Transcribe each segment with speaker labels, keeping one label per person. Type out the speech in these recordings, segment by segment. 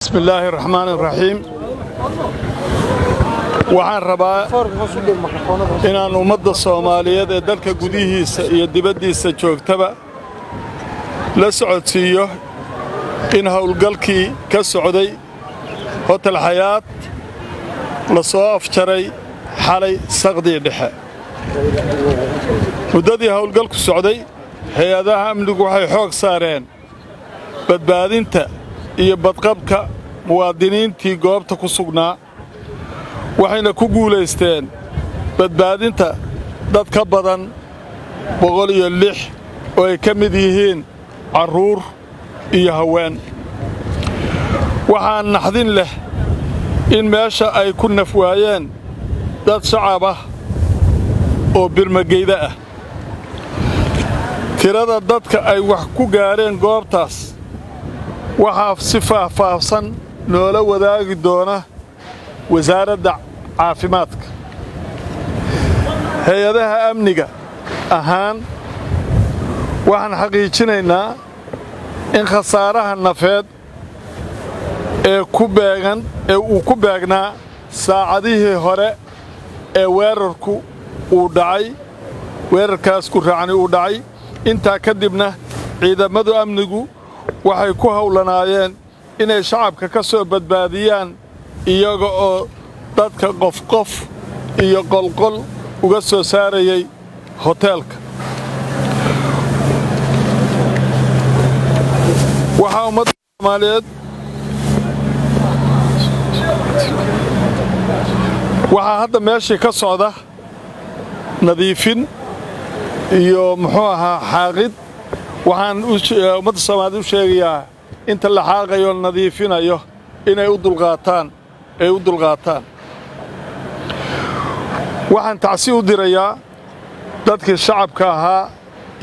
Speaker 1: بسم الله الرحمن الرحيم waxaan rabaa inaan ummadda Soomaaliyeed ee dalka gudihiisa iyo dibaddiisa joogtaba la socodsiiyo in hawlgalkii ka socday Hotel Hayaat la soo afjaray xalay saqdii dhexe muddadii hawlgalku socday hay'adaha amnigu waxay xoog saareen badbaadinta iyo badqabka muwaadiniintii goobta ku sugnaa waxayna ku guuleysteen badbaadinta dad ka badan 106 oo ay ka mid yihiin carruur iyo haween waxaan naxdin leh in meesha ay ku nafwaayeen dad shacab ah oo birmageyda ah tirada dadka ay wax ku gaareen goobtaas waxaa si faahfaahsan noola wadaagi doona wasaaradda caafimaadka hay'adaha amniga ahaan waxaan xaqiijinaynaa in khasaaraha nafeed ee uu ku beegnaa saacadihii hore ee weerarkaas ku raacni uu dhacay intaa kadibna ciidamadu amnigu waxay ku hawlanaayeen inay shacabka ka soo badbaadiyaan iyaga oo dadka qof iyo qolqol uga soo saarayay hoteelka waxaa ummadda Soomaaliyeed waxaa hadda meeshii ka socda nadiifin iyo xaaqid waxaan ummadda Soomaaliyeed u sheegayaa inta la xaaqayo nadiifinayo inay u dulqaataan waxaan tacsi u dirayaa dadkii shacabka ahaa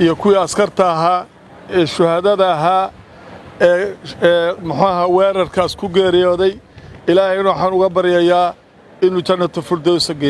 Speaker 1: iyo kuwii askarta ahaa ee shuhadada ahaa ee weerarkaas ku geeriyooday ilaahayna waxaan uga baryayaa inuu jannatu firdawsa geeyo